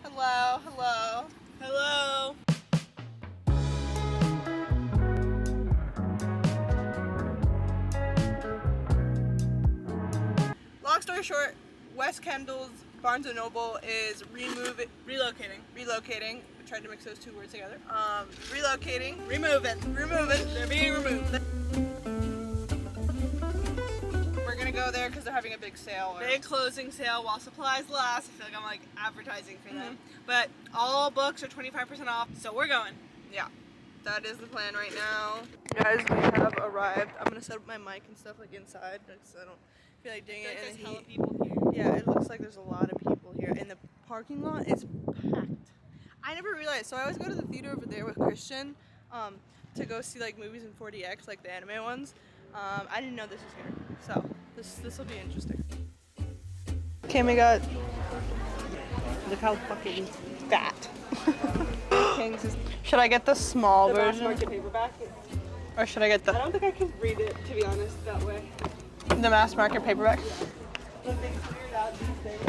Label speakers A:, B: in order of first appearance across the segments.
A: Hello, hello.
B: Hello.
A: Long story short, West Kendall's Barnes & Noble is
B: Relocating.
A: relocating. I tried to mix those two words together. Relocating.
B: Removing. They're being removed.
A: We're gonna go there because they're having a big sale.
B: Big closing sale while supplies last. I feel like I'm like advertising for them. But all books are 25% off, so we're going.
A: Yeah, that is the plan right now. Guys, we have arrived. I'm gonna set up my mic and stuff like inside because I don't feel like doing it in the
B: hella
A: heat.
B: people here.
A: Yeah, it looks like there's a lot of people here, and the parking lot is packed. I never realized. So I always go to the theater over there with Christian to go see like movies in 4DX, like the anime ones. I didn't know this was here, so this will be interesting. Cami got. Look how fucking fat. Should I get the small version,
B: market paperback.
A: or should I get
B: I
A: the
B: don't think I can read it, to be honest, that way.
A: mass market paperback?
B: But they cleared out these things.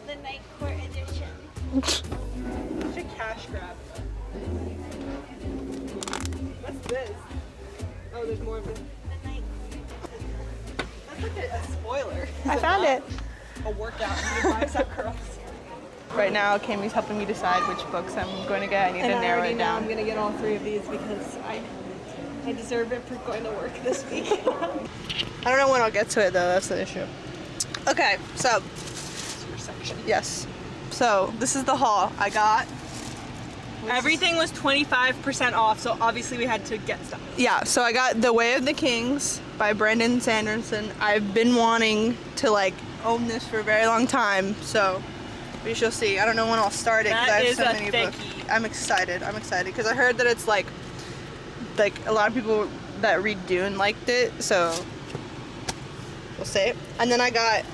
C: The night court edition.
B: Such a cash grab. What's this? Oh, there's more of this.
C: The night
B: That's like a spoiler.
A: I found it.
B: A workout for your bicep curls.
A: Right now, Cami's helping me decide which books I'm going to get. I need to narrow it down.
B: I'm gonna get all three of these because I deserve it for going to work this week.
A: I don't know when I'll get to it though. That's the issue. Okay, so
B: Your section.
A: yes, so this is the haul I got.
B: Everything was 25% off, so obviously we had to get stuff.
A: Yeah, so I got The Way of the Kings by Brandon Sanderson. I've been wanting to like own this for a very long time, so we shall see. I don't know when I'll start it because I
B: That
A: have
B: is
A: so
B: a
A: many
B: thickie.
A: books. I'm excited because I heard that it's like a lot of people that read Dune liked it, so we'll see. And then I got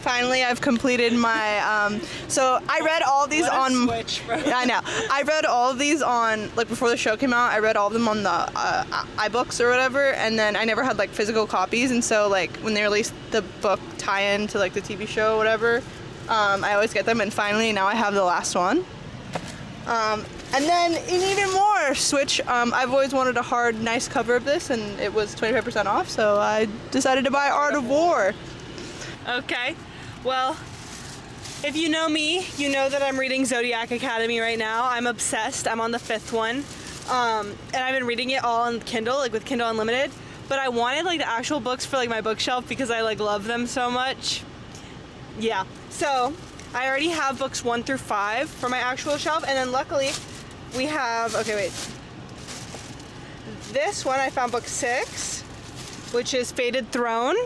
A: finally I've completed my so I read all these
B: What a
A: on
B: switch, bro.
A: I know. I read all of these on, like, before the show came out, I read all of them on the iBooks or whatever, and then I never had, like, physical copies, and so, like, when they released the book tie-in to, like, the TV show or whatever, I always get them, and finally, now I have the last one. And then, in even more switch, I've always wanted a hard, nice cover of this, and it was 25% off, so I decided to buy Art of War.
B: Okay, well, if you know me, you know that I'm reading Zodiac Academy right now. I'm obsessed. I'm on the 5th one. And I've been reading it all on Kindle, like with Kindle Unlimited. But I wanted like the actual books for like my bookshelf because I like love them so much. Yeah. So I already have books 1 through 5 for my actual shelf. And then luckily we have, okay, wait. This one I found book 6, which is Fated Throne.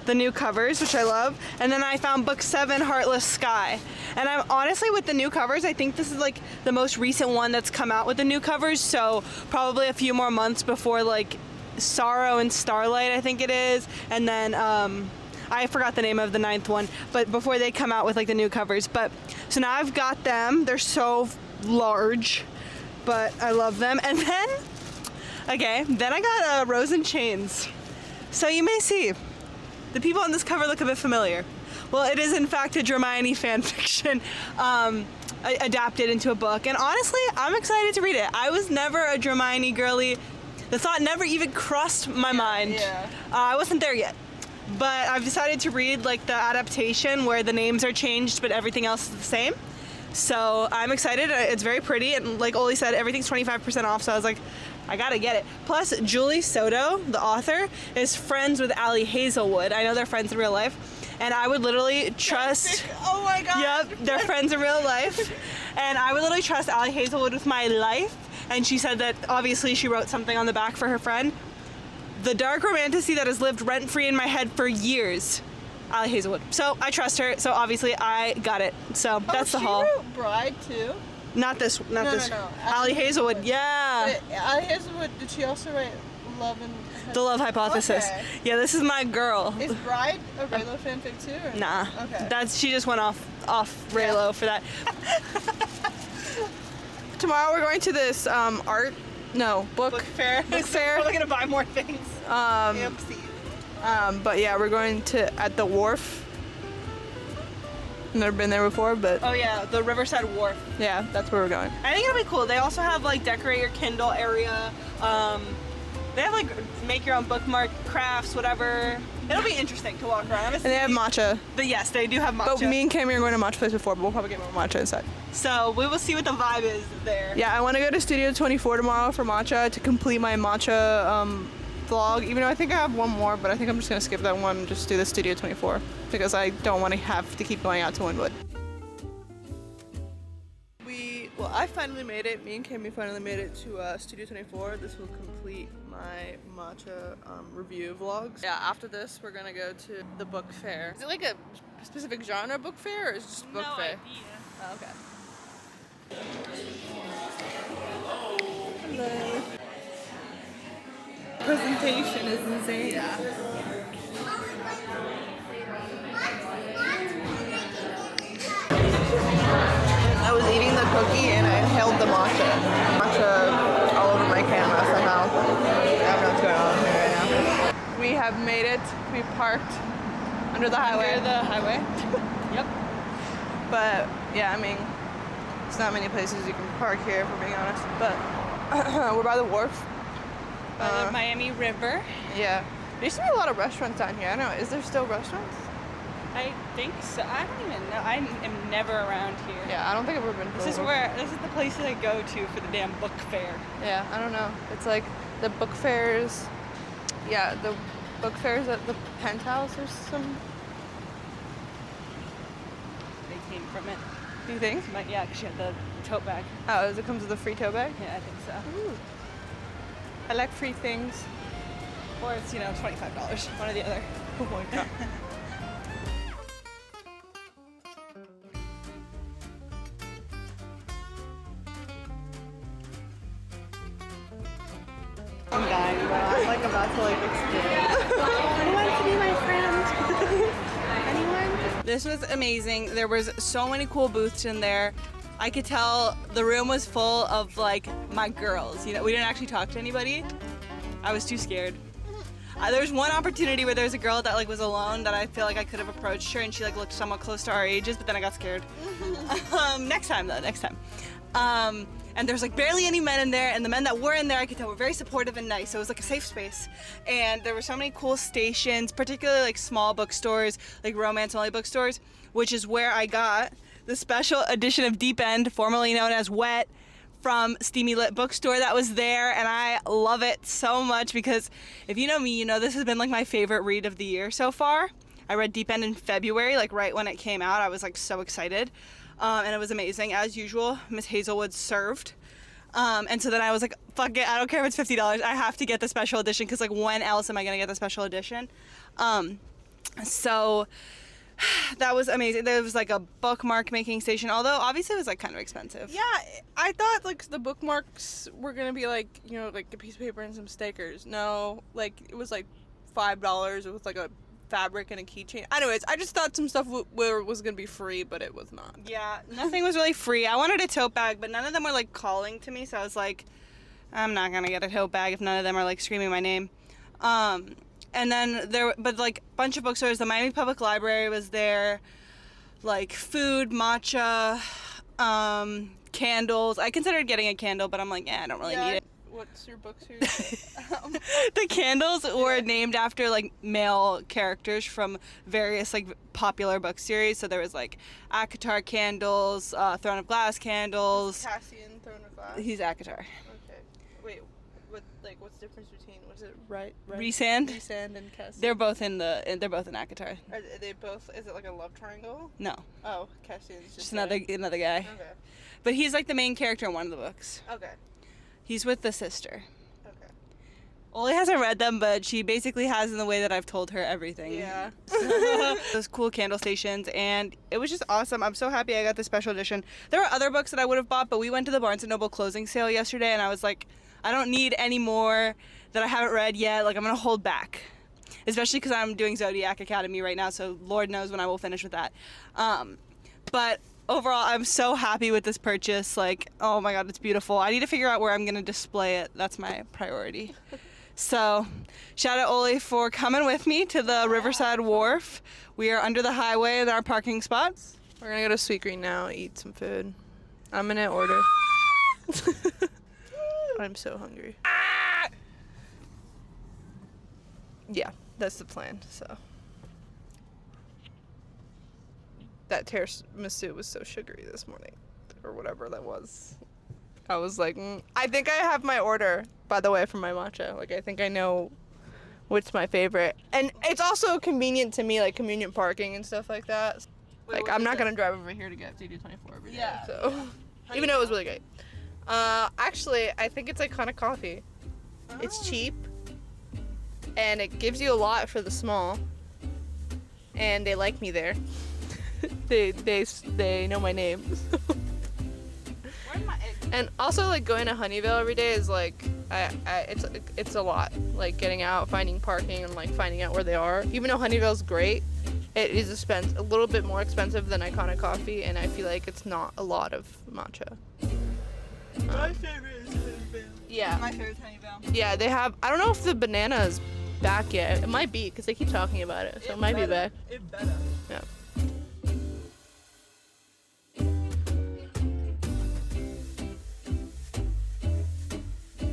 B: The new covers, which I love. And then I found book 7, Heartless Sky. And I'm honestly, with the new covers, I think this is like the most recent one that's come out with the new covers. So probably a few more months before like Sorrow and Starlight, I think it is. And then I forgot the name of the 9th one, but before they come out with like the new covers. But so now I've got them. They're so large, but I love them. And then, okay, then I got Rose and Chains. So you may see. The people on this cover look a bit familiar. Well, it is in fact a Hermione fan fiction adapted into a book, and honestly, I'm excited to read it. I was never a Hermione girly. The thought never even crossed my mind.
A: Yeah.
B: I wasn't there yet, but I've decided to read like the adaptation where the names are changed but everything else is the same. So I'm excited. It's very pretty, and like Oli said, everything's 25% off. So I was like, I gotta get it. Plus, Julie Soto, the author, is friends with Allie Hazelwood. I know they're friends in real life, and I would literally trust.
A: Oh my god.
B: Yep, they're friends in real life, and I would literally trust Allie Hazelwood with my life. And she said that obviously she wrote something on the back for her friend. The dark romantasy that has lived rent-free in my head for years. Allie Hazelwood. So I trust her. So obviously I got it. So that's the haul.
A: She wrote Bride too.
B: Not this. Not
A: No,
B: this.
A: no, no.
B: Allie Hazelwood. Yeah.
A: Allie Hazelwood, did she also write Love and...
B: The Love Hypothesis.
A: Okay.
B: Yeah, this is my girl.
A: Is Bride a Raylo fanfic too? Or
B: Nah.
A: Okay.
B: That's she just went off Raylo for that.
A: Tomorrow we're going to this book
B: fair.
A: fair.
B: We're gonna buy more things.
A: But yeah, we're going to at the wharf. Never been there before, but
B: Oh yeah, the Riverside Wharf.
A: yeah, that's where we're going.
B: I think it'll be cool. They also have like decorate your Kindle area. They have like make your own bookmark crafts, whatever. It'll be interesting to walk around.
A: And they have matcha.
B: But yes, they do have matcha.
A: But me and Cami are going to matcha place before, but we'll probably get more matcha inside.
B: So we will see what the vibe is there.
A: Yeah, I want to go to Studio 24 tomorrow for matcha to complete my matcha vlog. Even though I think I have one more, but I think I'm just gonna skip that one and just do the Studio 24 because I don't want to have to keep going out to Wynwood. Well, I finally made it. Me and Cami finally made it to Studio 24. This will complete my matcha review vlogs. Yeah, after this, we're gonna go to the book fair. Is it like a specific genre book fair, or is it just book fair?
B: Idea.
A: Oh, okay. Hello. Presentation is insane. Yeah. I was eating the cookie and I inhaled the matcha. Matcha all over my camera somehow. I don't know what's going on here right now. We have made it. We parked under the highway.
B: Under the highway. Yep.
A: But yeah, I mean, there's not many places you can park here, if we're being honest. But we're by the wharf.
B: By the Miami River.
A: Yeah. There used to be a lot of restaurants down here. I don't know. Is there still restaurants?
B: I think so. I don't even know. I am never around here.
A: Yeah, I don't think I've ever been.
B: This is the places I go to for the damn book fair.
A: Yeah, I don't know. It's like the book fairs. Yeah, the book fairs at the Penthouse or some.
B: They came from it.
A: Do you think?
B: Yeah, because she had the tote bag.
A: Oh, it comes with a free tote bag?
B: Yeah, I think so.
A: Ooh. I like free things.
B: Or it's, $25. One or the other.
A: Oh my god.
B: I'm dying, bro. I'm like about to explode.
C: Who wants to be my friend? Anyone?
B: This was amazing. There was so many cool booths in there. I could tell the room was full of like my girls. We didn't actually talk to anybody. I was too scared. There was one opportunity where there was a girl that like was alone that I feel like I could have approached her and she like looked somewhat close to our ages, but then I got scared. Next time. And there's like barely any men in there, and the men that were in there I could tell were very supportive and nice, so it was like a safe space. And there were so many cool stations, particularly like small bookstores, like romance-only bookstores, which is where I got the special edition of Deep End, formerly known as Wet, from Steamy Lit Bookstore that was there, and I love it so much because if you know me, you know this has been like my favorite read of the year so far. I read Deep End in February, like right when it came out. I was like so excited. And it was amazing. As usual, Miss Hazelwood served. And so then I was like, fuck it, I don't care if it's $50. I have to get the special edition because like when else am I going to get the special edition? So that was amazing. There was like a bookmark making station, although obviously it was like kind of expensive.
A: Yeah, I thought like the bookmarks were gonna be like, like a piece of paper and some stickers. No, like it was like $5 with like a fabric and a keychain. Anyways, I just thought some stuff was gonna be free, but it was not.
B: Yeah, nothing was really free. I wanted a tote bag, but none of them were like calling to me, so I was like, I'm not gonna get a tote bag if none of them are like screaming my name. And then but like a bunch of bookstores, the Miami Public Library was there, like food, matcha, candles. I considered getting a candle, but I'm like, I don't really need it.
A: What's your book series?
B: The candles were named after like male characters from various like popular book series. So there was like ACOTAR candles, Throne of Glass candles.
A: Cassian, Throne of Glass.
B: He's ACOTAR.
A: Okay. Wait, what's the difference between
B: Rhysand?
A: Rhysand and Cassian.
B: They're both in ACOTAR.
A: Are they both? Is it like a love triangle?
B: No.
A: Oh, Cassian's
B: Just another guy.
A: Okay.
B: But he's like the main character in one of the books.
A: Okay.
B: He's with the sister.
A: Okay.
B: Oli hasn't read them, but she basically has in the way that I've told her everything.
A: Yeah.
B: Those cool candle stations, and it was just awesome. I'm so happy I got the special edition. There were other books that I would have bought, but we went to the Barnes & Noble closing sale yesterday, and I was like, I don't need any more that I haven't read yet. Like, I'm going to hold back. Especially because I'm doing Zodiac Academy right now, so Lord knows when I will finish with that. But overall, I'm so happy with this purchase. Like, oh my god, it's beautiful. I need to figure out where I'm going to display it. That's my priority. So, shout out Oli for coming with me to the Riverside Wharf. We are under the highway in our parking spots.
A: We're gonna go to Sweet Green now, eat some food. I'm gonna order. I'm so hungry. That's the plan, so. That tiramisu was so sugary this morning, or whatever that was. I was like, I think I have my order, by the way, for my matcha. Like, I think I know what's my favorite. And it's also convenient to me, like convenient parking and stuff like that. Like, I'm not going to drive over here to get DD24 every day, so. Even though it was really great. Actually, I think it's Iconic Coffee. Oh. It's cheap, and it gives you a lot for the small, and they like me there. they know my name. And also, like, going to Honeyville every day is like, it's a lot. Like, getting out, finding parking, and like finding out where they are. Even though Honeyville's great, it is a little bit more expensive than Iconic Coffee, and I feel like it's not a lot of matcha.
B: My favorite is Honeyville.
A: Yeah.
B: My favorite is Honeyville.
A: Yeah, they have. I don't know if the banana is back yet. It might be because they keep talking about it, so it might be back.
B: It better.
A: Yeah.